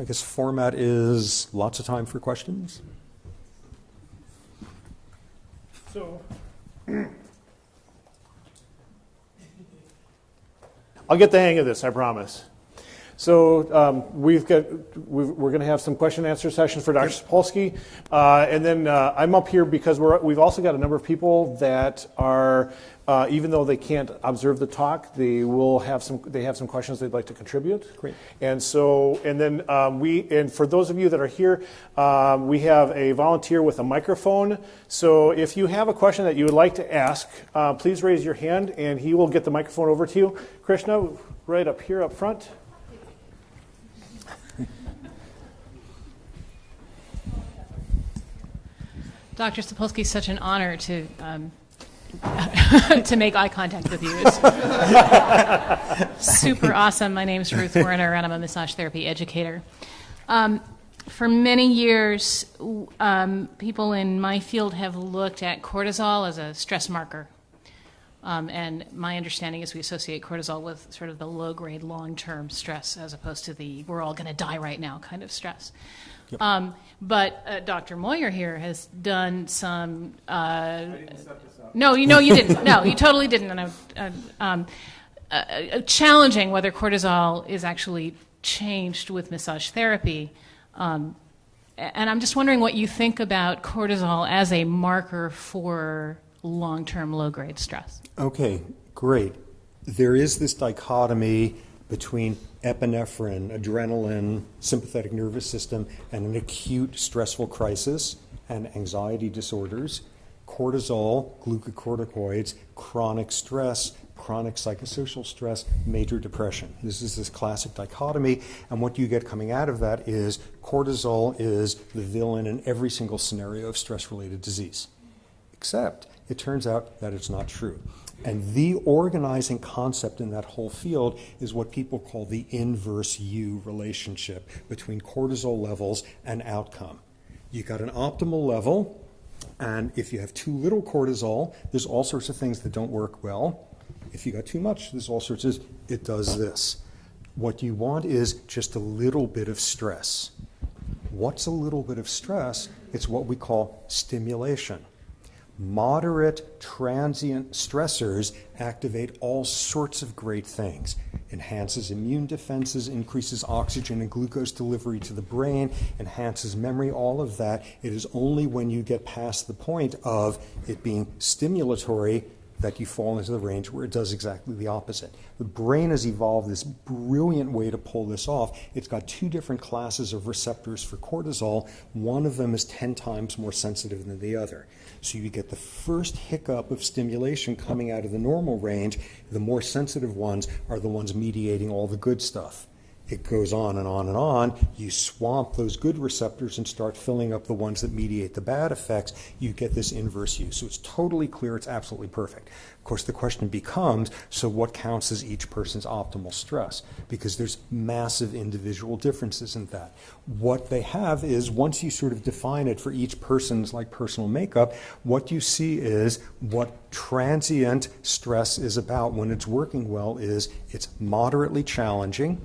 I guess format is lots of time for questions. So I'll get the hang of this, I promise. So we're going to have some question and answer sessions for Dr. Sapolsky, and then I'm up here because we've also got a number of people that are, even though they can't observe the talk, they have some questions they'd like to contribute. Great. And so, and then and for those of you that are here, we have a volunteer with a microphone. So if you have a question that you would like to ask, please raise your hand, and he will get the microphone over to you. Krishna, right up here up front. Dr. Sapolsky, such an honor to to make eye contact with you. It's super awesome. My name is Ruth Werner, and I'm a massage therapy educator. For many years, people in my field have looked at cortisol as a stress marker. And my understanding is we associate cortisol with sort of the low-grade, long-term stress as opposed to the we're all going to die right now kind of stress. Yep. But Dr. Moyer here has done some... I didn't set this up. No, you didn't. No, you totally didn't. And challenging whether cortisol is actually changed with massage therapy. And I'm just wondering what you think about cortisol as a marker for long-term low-grade stress. Okay, great. There is this dichotomy between epinephrine, adrenaline, sympathetic nervous system, and an acute stressful crisis and anxiety disorders, cortisol, glucocorticoids, chronic stress, chronic psychosocial stress, major depression. This is this classic dichotomy, and what you get coming out of that is cortisol is the villain in every single scenario of stress-related disease. Except it turns out that it's not true. And the organizing concept in that whole field is what people call the inverse U relationship between cortisol levels and outcome. You got an optimal level, and if you have too little cortisol, there's all sorts of things that don't work well. If you got too much, there's all sorts of, it does this. What you want is just a little bit of stress. What's a little bit of stress? It's what we call stimulation. Moderate, transient stressors activate all sorts of great things. Enhances immune defenses, increases oxygen and glucose delivery to the brain, enhances memory, all of that. It is only when you get past the point of it being stimulatory that you fall into the range where it does exactly the opposite. The brain has evolved this brilliant way to pull this off. It's got two different classes of receptors for cortisol. One of them is 10 times more sensitive than the other. So you get the first hiccup of stimulation coming out of the normal range. The more sensitive ones are the ones mediating all the good stuff. It goes on and on and on. You swamp those good receptors and start filling up the ones that mediate the bad effects. You get this inverse use. So it's totally clear. It's absolutely perfect. Of course, the question becomes, so what counts as each person's optimal stress? Because there's massive individual differences in that. What they have is, once you sort of define it for each person's like personal makeup, what you see is what transient stress is about when it's working well is it's moderately challenging.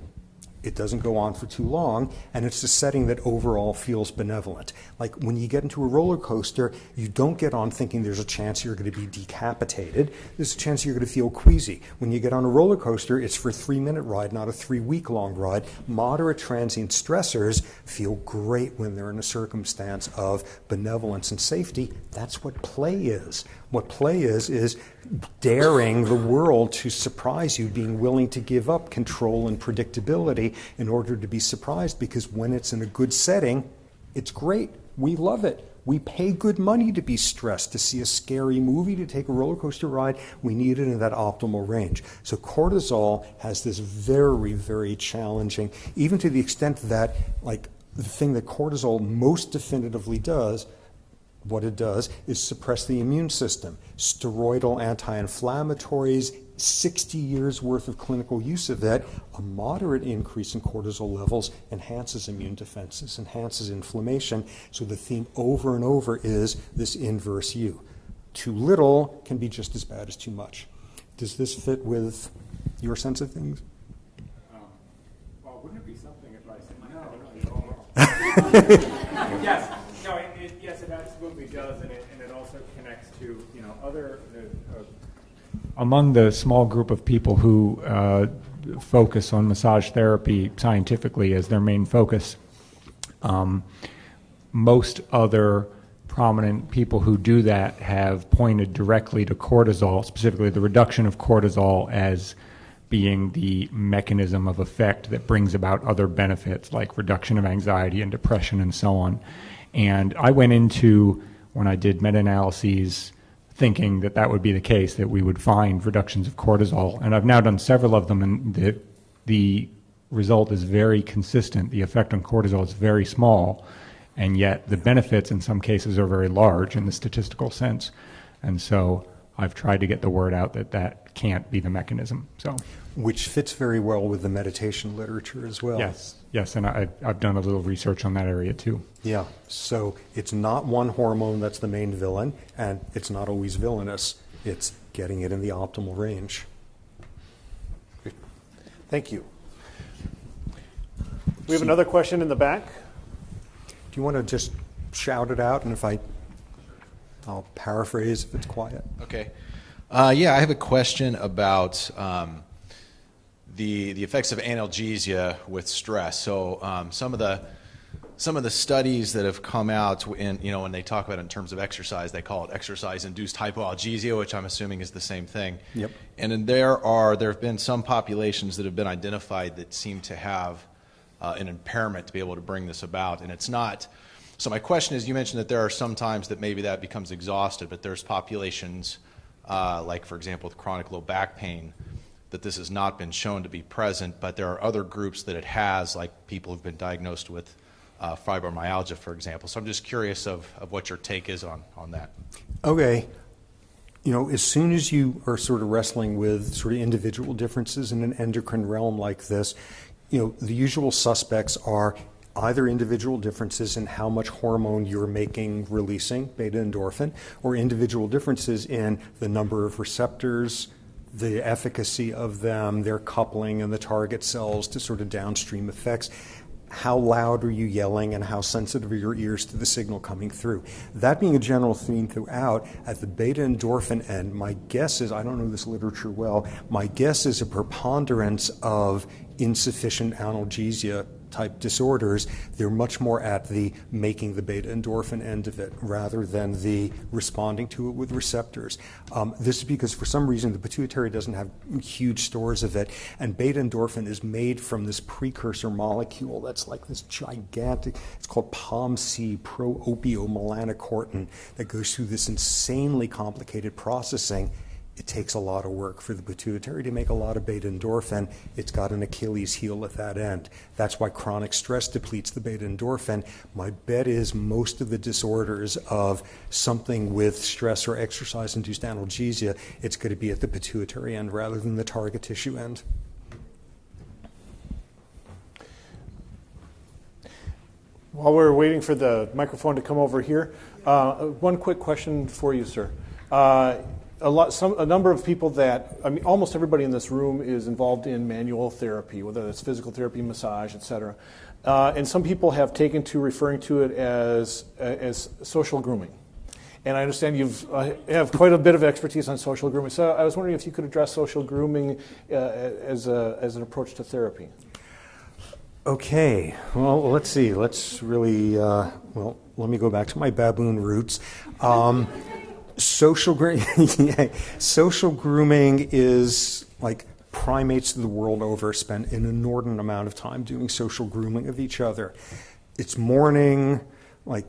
It doesn't go on for too long, and it's a setting that overall feels benevolent. Like when you get into a roller coaster, you don't get on thinking there's a chance you're going to be decapitated. There's a chance you're going to feel queasy. When you get on a roller coaster, it's for a 3-minute ride, not a 3-week-long ride. Moderate transient stressors feel great when they're in a circumstance of benevolence and safety. That's what play is. What play is daring the world to surprise you, being willing to give up control and predictability in order to be surprised, because when it's in a good setting, it's great. We love it. We pay good money to be stressed, to see a scary movie, to take a roller coaster ride. We need it in that optimal range. So cortisol has this very, very challenging, even to the extent that, like, the thing that cortisol most definitively does, what it does is suppress the immune system. Steroidal anti-inflammatories, 60 years worth of clinical use of that. A moderate increase in cortisol levels enhances immune defenses, enhances inflammation. So the theme over and over is this inverse U. Too little can be just as bad as too much. Does this fit with your sense of things? Well, wouldn't it be something if I said, no, Yes. No. Yes, it absolutely does, and it also connects to other. Among the small group of people who focus on massage therapy scientifically as their main focus, most other prominent people who do that have pointed directly to cortisol, specifically the reduction of cortisol, as being the mechanism of effect that brings about other benefits like reduction of anxiety and depression and so on. And I went into, when I did meta-analyses, thinking that that would be the case, that we would find reductions of cortisol. And I've now done several of them, and the result is very consistent. The effect on cortisol is very small, and yet the benefits in some cases are very large in the statistical sense. And so I've tried to get the word out that that can't be the mechanism. So, which fits very well with the meditation literature as well. Yes, and I've done a little research on that area too. Yeah, so it's not one hormone that's the main villain, and it's not always villainous. It's getting it in the optimal range. Thank you. We have another question in the back. Do you want to just shout it out, and I'll paraphrase if it's quiet. Okay. Yeah, I have a question about the effects of analgesia with stress. So some of the studies that have come out when they talk about it in terms of exercise, they call it exercise-induced hypoalgesia, which I'm assuming is the same thing. Yep. And then there have been some populations that have been identified that seem to have an impairment to be able to bring this about, and it's not. So my question is, you mentioned that there are some times that maybe that becomes exhausted, but there's populations like, for example, with chronic low back pain, that this has not been shown to be present, but there are other groups that it has, like people who've been diagnosed with fibromyalgia, for example. So I'm just curious of what your take is on that. Okay. As soon as you are sort of wrestling with sort of individual differences in an endocrine realm like this, the usual suspects are either individual differences in how much hormone you're releasing, beta endorphin, or individual differences in the number of receptors, the efficacy of them, their coupling and the target cells to sort of downstream effects. How loud are you yelling, and how sensitive are your ears to the signal coming through? That being a general theme throughout, at the beta endorphin end, my guess is, I don't know this literature well, my guess is a preponderance of insufficient analgesia type disorders. They're much more at the making the beta endorphin end of it rather than the responding to it with receptors. This is because for some reason the pituitary doesn't have huge stores of it, and beta endorphin is made from this precursor molecule that's like this gigantic, it's called POMC, pro-opiomelanocortin, that goes through this insanely complicated processing. It takes a lot of work for the pituitary to make a lot of beta endorphin. It's got an Achilles heel at that end. That's why chronic stress depletes the beta endorphin. My bet is most of the disorders of something with stress or exercise-induced analgesia, it's going to be at the pituitary end rather than the target tissue end. While we're waiting for the microphone to come over here, one quick question for you, sir. A number of people almost everybody in this room is involved in manual therapy, whether it's physical therapy, massage, etc. And some people have taken to referring to it as social grooming. And I understand you have quite a bit of expertise on social grooming. So I was wondering if you could address social grooming as an approach to therapy. Okay, well, let's see. Let's really, let me go back to my baboon roots. Social grooming is like primates the world over spend an inordinate amount of time doing social grooming of each other. It's morning, like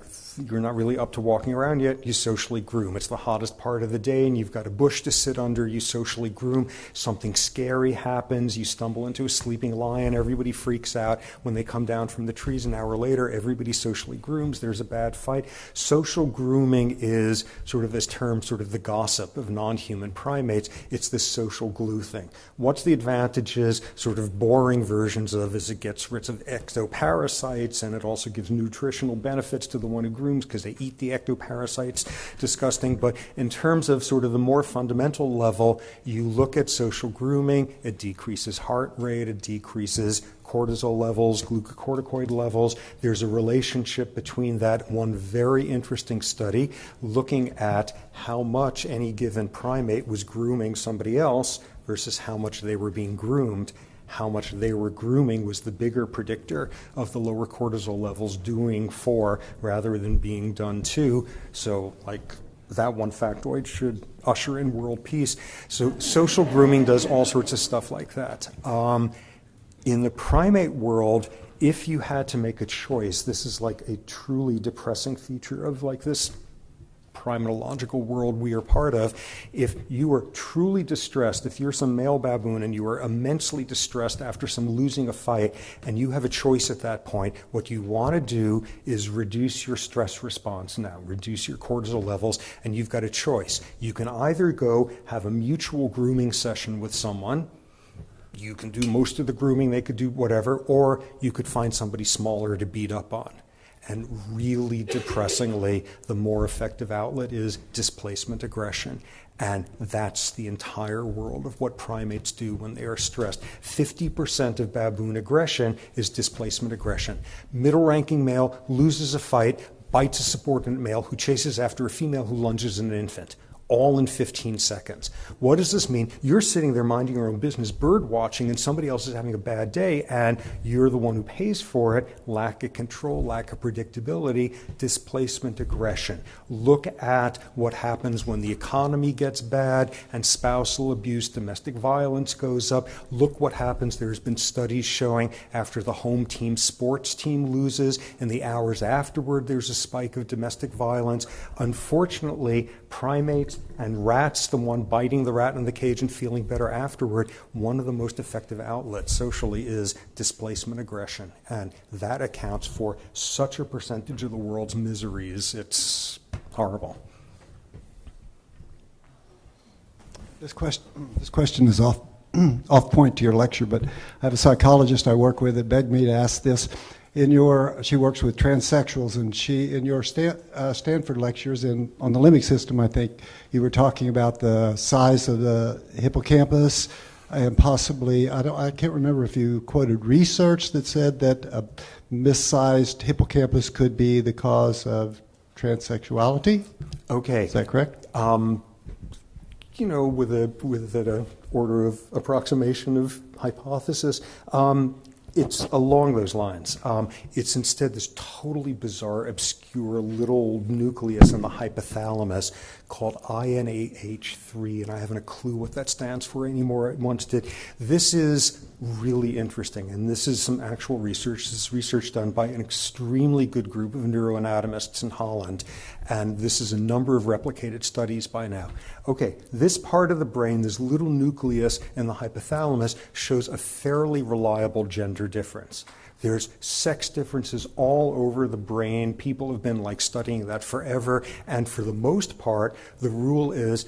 you're not really up to walking around yet, you socially groom. It's the hottest part of the day and you've got a bush to sit under, you socially groom. Something scary happens, you stumble into a sleeping lion, everybody freaks out. When they come down from the trees an hour later, everybody socially grooms, there's a bad fight. Social grooming is sort of this term, sort of the gossip of non-human primates. It's this social glue thing. What's the advantages? Sort of boring versions of is it gets rid of ectoparasites and it also gives nutritional benefits to the one who grooms because they eat the ectoparasites. Disgusting. But in terms of sort of the more fundamental level, you look at social grooming, it decreases heart rate, it decreases cortisol levels, glucocorticoid levels. There's a relationship between that. One very interesting study looking at how much any given primate was grooming somebody else versus how much they were being groomed. How much they were grooming was the bigger predictor of the lower cortisol levels doing for rather than being done to. So, like, that one factoid should usher in world peace. So social grooming does all sorts of stuff like that. In the primate world, if you had to make a choice, this is like a truly depressing feature of like this primatological world we are part of. If you are truly distressed, if you're some male baboon and you are immensely distressed after some losing a fight, and you have a choice at that point, what you want to do is reduce your stress response now, reduce your cortisol levels, and you've got a choice. You can either go have a mutual grooming session with someone. You can do most of the grooming, they could do whatever, or you could find somebody smaller to beat up on. And really depressingly, the more effective outlet is displacement aggression. And that's the entire world of what primates do when they are stressed. 50% of baboon aggression is displacement aggression. Middle-ranking male loses a fight, bites a subordinate male who chases after a female who lunges at an infant. All in 15 seconds. What does this mean? You're sitting there minding your own business, bird watching, and somebody else is having a bad day, and you're the one who pays for it. Lack of control, lack of predictability, displacement aggression. Look at what happens when the economy gets bad and spousal abuse, domestic violence goes up. Look what happens. There's been studies showing after the home team sports team loses, in the hours afterward, there's a spike of domestic violence. Unfortunately, primates and rats, the one biting the rat in the cage and feeling better afterward, one of the most effective outlets socially is displacement aggression. And that accounts for such a percentage of the world's miseries. It's horrible. This question is off point to your lecture, but I have a psychologist I work with that begged me to ask this. She works with transsexuals, and in your Stanford lectures on the limbic system, I think you were talking about the size of the hippocampus, and possibly I can't remember if you quoted research that said that a missized hippocampus could be the cause of transsexuality. Okay, is that correct? With an order of approximation of hypothesis. It's along those lines. It's instead this totally bizarre, obscure little nucleus in the hypothalamus called INAH3, and I haven't a clue what that stands for anymore. It once did. This is really interesting, and this is some actual research. This is research done by an extremely good group of neuroanatomists in Holland, and this is a number of replicated studies by now. Okay, this part of the brain, this little nucleus in the hypothalamus, shows a fairly reliable gender difference. There's sex differences all over the brain. People have been studying that forever. And for the most part, the rule is,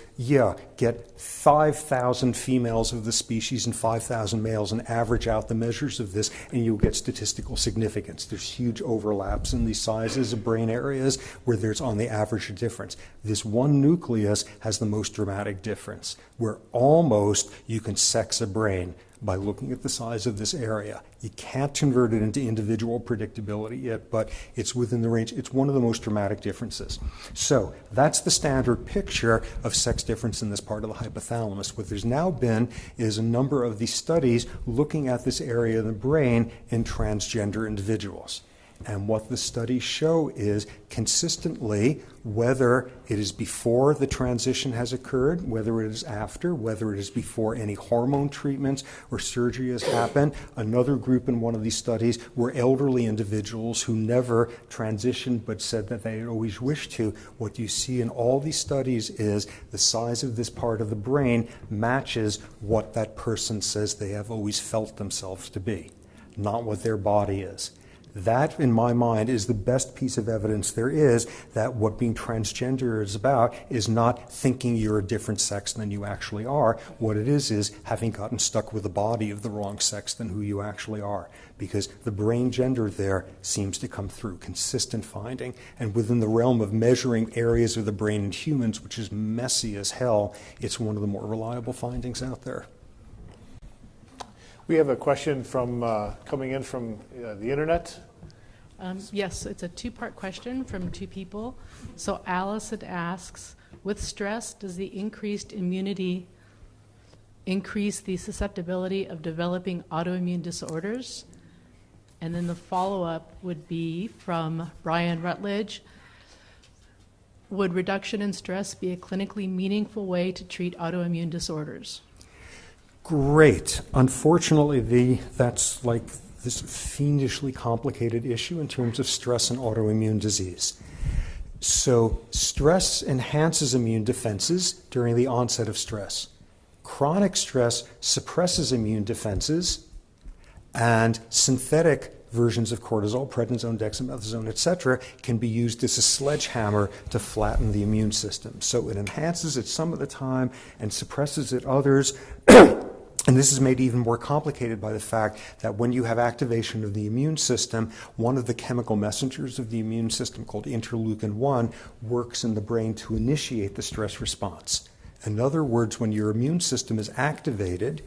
get 5,000 females of the species and 5,000 males and average out the measures of this, and you'll get statistical significance. There's huge overlaps in these sizes of brain areas where there's on the average a difference. This one nucleus has the most dramatic difference, where almost you can sex a brain by looking at the size of this area. You can't convert it into individual predictability yet, but it's within the range. It's one of the most dramatic differences. So that's the standard picture of sex difference in this part of the hypothalamus. What there's now been is a number of these studies looking at this area of the brain in transgender individuals. And what the studies show is consistently, whether it is before the transition has occurred, whether it is after, whether it is before any hormone treatments or surgery has happened. Another group in one of these studies were elderly individuals who never transitioned but said that they had always wished to. What you see in all these studies is the size of this part of the brain matches what that person says they have always felt themselves to be, not what their body is. That, in my mind, is the best piece of evidence there is that what being transgender is about is not thinking you're a different sex than you actually are. What it is having gotten stuck with a body of the wrong sex than who you actually are. Because the brain gender there seems to come through, consistent finding. And within the realm of measuring areas of the brain in humans, which is messy as hell, it's one of the more reliable findings out there. We have a question from coming in from the internet. Yes, it's a two-part question from two people. So Allison asks, with stress, does the increased immunity increase the susceptibility of developing autoimmune disorders? And then the follow-up would be from Brian Rutledge. Would reduction in stress be a clinically meaningful way to treat autoimmune disorders? Great. Unfortunately, that's like this fiendishly complicated issue in terms of stress and autoimmune disease. So stress enhances immune defenses during the onset of stress. Chronic stress suppresses immune defenses, and synthetic versions of cortisol, prednisone, dexamethasone, etc., can be used as a sledgehammer to flatten the immune system. So it enhances it some of the time and suppresses it others. And this is made even more complicated by the fact that when you have activation of the immune system, one of the chemical messengers of the immune system called interleukin-1 works in the brain to initiate the stress response. In other words, when your immune system is activated,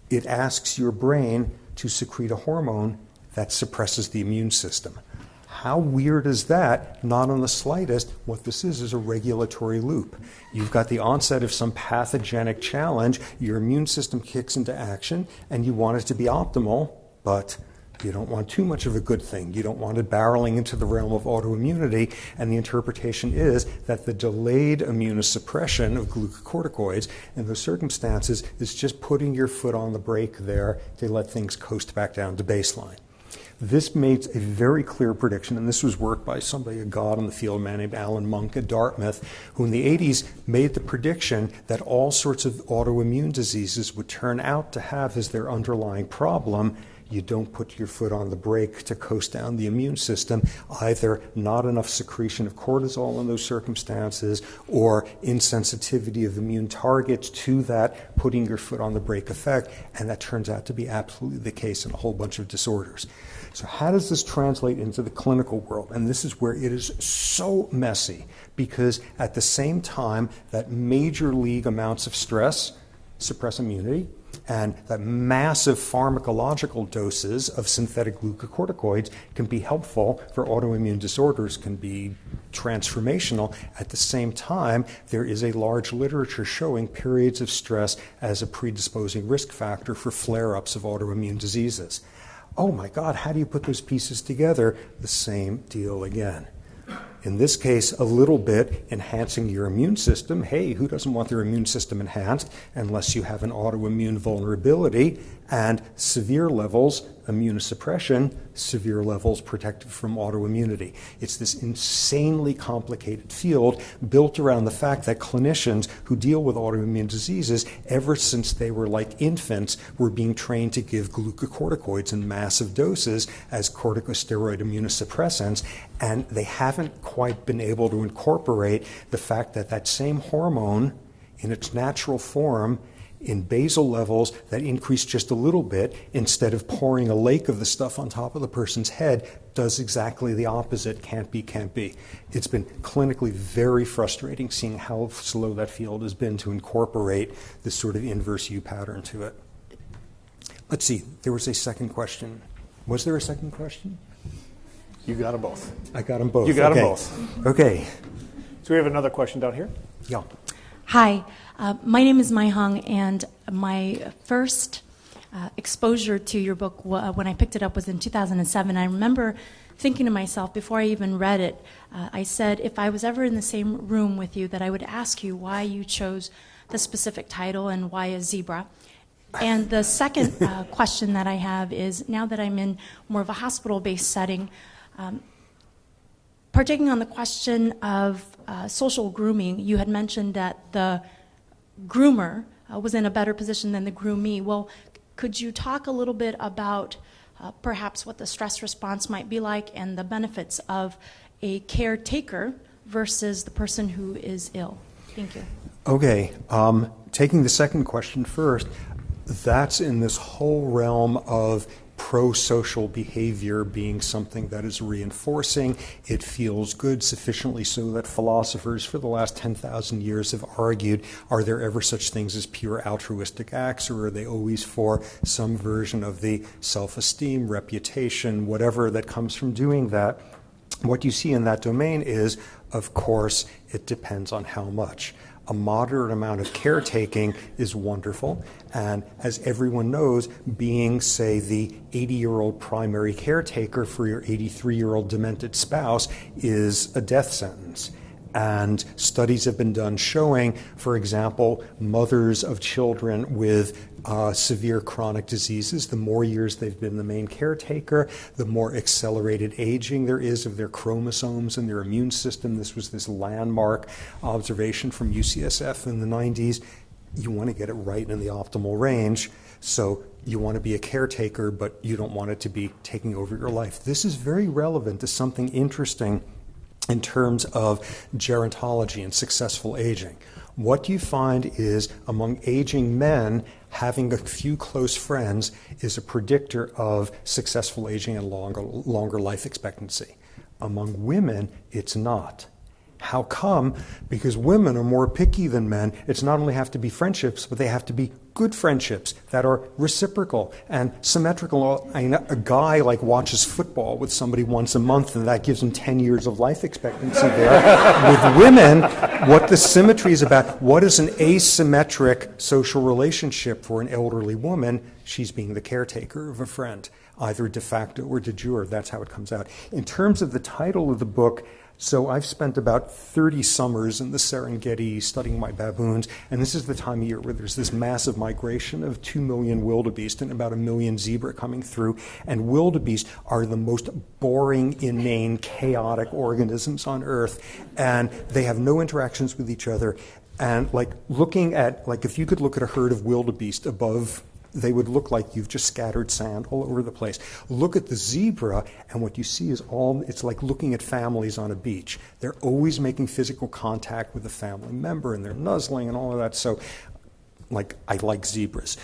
it asks your brain to secrete a hormone that suppresses the immune system. How weird is that? Not in the slightest. What this is a regulatory loop. You've got the onset of some pathogenic challenge, your immune system kicks into action, and you want it to be optimal, but you don't want too much of a good thing. You don't want it barreling into the realm of autoimmunity, and the interpretation is that the delayed immunosuppression of glucocorticoids in those circumstances is just putting your foot on the brake there to let things coast back down to baseline. This makes a very clear prediction, and this was work by somebody, a god in the field, a man named Alan Monk at Dartmouth, who in the 80s made the prediction that all sorts of autoimmune diseases would turn out to have as their underlying problem, you don't put your foot on the brake to coast down the immune system, either not enough secretion of cortisol in those circumstances or insensitivity of immune targets to that putting your foot on the brake effect, and that turns out to be absolutely the case in a whole bunch of disorders. So how does this translate into the clinical world? And this is where it is so messy, because at the same time that major league amounts of stress suppress immunity, and that massive pharmacological doses of synthetic glucocorticoids can be helpful for autoimmune disorders, can be transformational. At the same time, there is a large literature showing periods of stress as a predisposing risk factor for flare-ups of autoimmune diseases. Oh my God, how do you put those pieces together? The same deal again. In this case, a little bit enhancing your immune system. Hey, who doesn't want their immune system enhanced unless you have an autoimmune vulnerability? And severe levels, immunosuppression, severe levels protected from autoimmunity. It's this insanely complicated field built around the fact that clinicians who deal with autoimmune diseases, ever since they were like infants, were being trained to give glucocorticoids in massive doses as corticosteroid immunosuppressants, and they haven't quite been able to incorporate the fact that that same hormone in its natural form in basal levels that increase just a little bit, instead of pouring a lake of the stuff on top of the person's head, does exactly the opposite. Can't be. It's been clinically very frustrating seeing how slow that field has been to incorporate this sort of inverse U pattern to it. Let's see, there was a second question. Was there a second question? You got them both. I got them both. You got okay. them both. Okay. So we have another question down here. Yeah. Hi, my name is Mai Hong, and my first exposure to your book when I picked it up was in 2007. I remember thinking to myself, before I even read it, I said, if I was ever in the same room with you, that I would ask you why you chose the specific title and why a zebra. And the second question that I have is, now that I'm in more of a hospital-based setting, partaking on the question of social grooming, you had mentioned that the groomer was in a better position than the groomee. Well, could you talk a little bit about perhaps what the stress response might be like and the benefits of a caretaker versus the person who is ill. Thank you. Okay, taking the second question first, that's in this whole realm of pro-social behavior being something that is reinforcing. It feels good, sufficiently so that philosophers for the last 10,000 years have argued, are there ever such things as pure altruistic acts, or are they always for some version of the self-esteem, reputation, whatever that comes from doing that? What you see in that domain is, of course, it depends on how much. A moderate amount of caretaking is wonderful, and as everyone knows, being, say, the 80-year-old primary caretaker for your 83-year-old demented spouse is a death sentence. And studies have been done showing, for example, mothers of children with severe chronic diseases, the more years they've been the main caretaker, the more accelerated aging there is of their chromosomes and their immune system. This was this landmark observation from UCSF in the 90s. You want to get it right in the optimal range. So you want to be a caretaker, but you don't want it to be taking over your life. This is very relevant to something interesting in terms of gerontology and successful aging. What you find is among aging men, having a few close friends is a predictor of successful aging and longer life expectancy. Among women, it's not. How come? Because women are more picky than men. It's not only have to be friendships, but they have to be good friendships that are reciprocal and symmetrical. I mean, a guy watches football with somebody once a month, and that gives him 10 years of life expectancy there. With women, what the symmetry is about, what is an asymmetric social relationship for an elderly woman? She's being the caretaker of a friend, either de facto or de jure. That's how it comes out. In terms of the title of the book, so I've spent about 30 summers in the Serengeti studying my baboons, and this is the time of year where there's this massive migration of 2 million wildebeest and about 1 million zebra coming through, and wildebeest are the most boring, inane, chaotic organisms on Earth, and they have no interactions with each other. And looking at, if you could look at a herd of wildebeest above, they would look like you've just scattered sand all over the place. Look at the zebra, and what you see is it's like looking at families on a beach. They're always making physical contact with a family member, and they're nuzzling and all of that. So, I like zebras.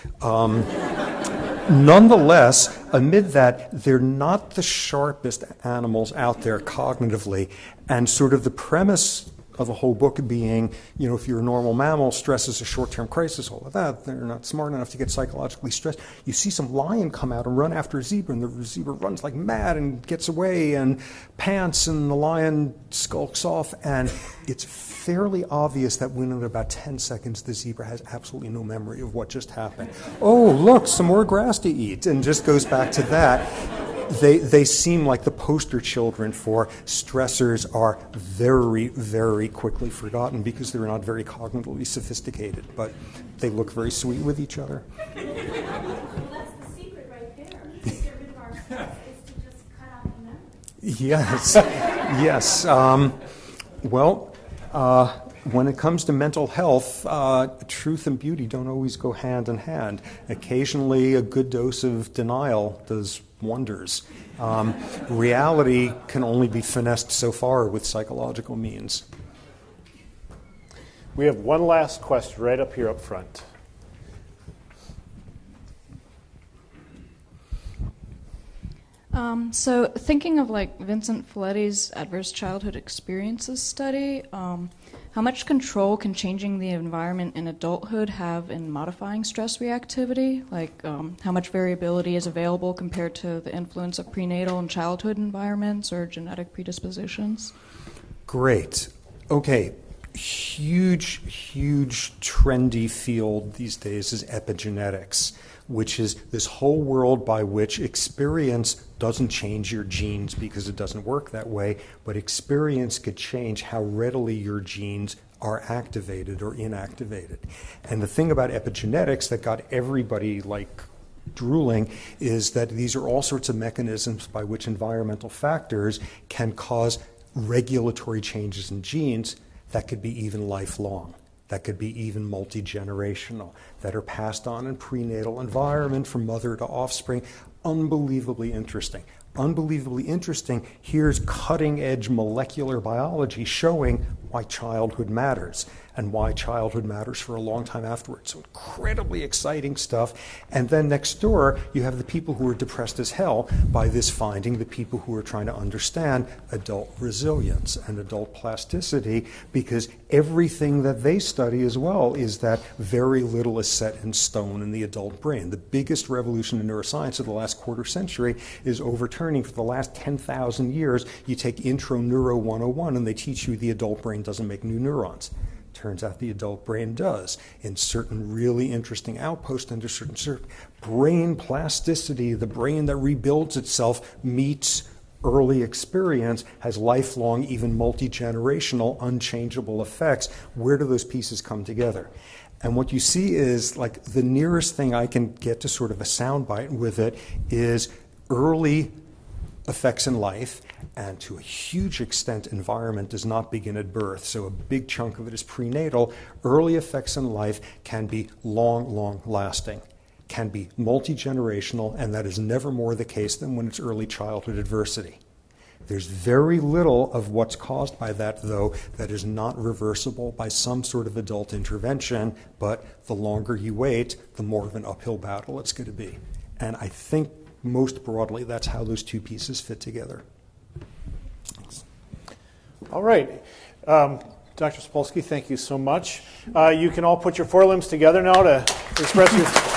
Nonetheless, amid that, they're not the sharpest animals out there cognitively, and sort of the premise of the whole book being, if you're a normal mammal, stress is a short-term crisis, all of that. They're not smart enough to get psychologically stressed. You see some lion come out and run after a zebra, and the zebra runs like mad and gets away and pants, and the lion skulks off, and it's fairly obvious that within about 10 seconds, the zebra has absolutely no memory of what just happened. Oh, look, some more grass to eat, and just goes back to that. They seem like the poster children for stressors are very, very quickly forgotten because they're not very cognitively sophisticated, but they look very sweet with each other. Well, that's the secret right there. To get rid of our stress is to just cut out the memory. Yes, yes. When it comes to mental health, truth and beauty don't always go hand in hand. Occasionally, a good dose of denial does wonders. Reality can only be finessed so far with psychological means. We have one last question right up here up front. So thinking of Vincent Folletti's Adverse Childhood Experiences study, how much control can changing the environment in adulthood have in modifying stress reactivity? How much variability is available compared to the influence of prenatal and childhood environments or genetic predispositions? Great. Okay. Huge trendy field these days is epigenetics, which is this whole world by which experience doesn't change your genes because it doesn't work that way, but experience could change how readily your genes are activated or inactivated. And the thing about epigenetics that got everybody drooling is that these are all sorts of mechanisms by which environmental factors can cause regulatory changes in genes that could be even lifelong, that could be even multi-generational, that are passed on in prenatal environment from mother to offspring, unbelievably interesting. Unbelievably interesting. Here's cutting-edge molecular biology showing why childhood matters and why childhood matters for a long time afterwards. So incredibly exciting stuff. And then next door, you have the people who are depressed as hell by this finding, the people who are trying to understand adult resilience and adult plasticity, because everything that they study as well is that very little is set in stone in the adult brain. The biggest revolution in neuroscience of the last quarter century is overturning for the last 10,000 years. You take Intro Neuro 101 and they teach you the adult brain doesn't make new neurons. Turns out the adult brain does. In certain really interesting outposts under certain brain plasticity, the brain that rebuilds itself meets early experience, has lifelong, even multi-generational, unchangeable effects. Where do those pieces come together? And what you see is, like, the nearest thing I can get to sort of a soundbite with it is early effects in life, and to a huge extent, environment does not begin at birth. So a big chunk of it is prenatal. Early effects in life can be long, long lasting, can be multi-generational, and that is never more the case than when it's early childhood adversity. There's very little of what's caused by that, though, that is not reversible by some sort of adult intervention, but the longer you wait, the more of an uphill battle it's going to be. And I think most broadly, that's how those two pieces fit together. Thanks. All right. Dr. Sapolsky, thank you so much. You can all put your forelimbs together now to express your...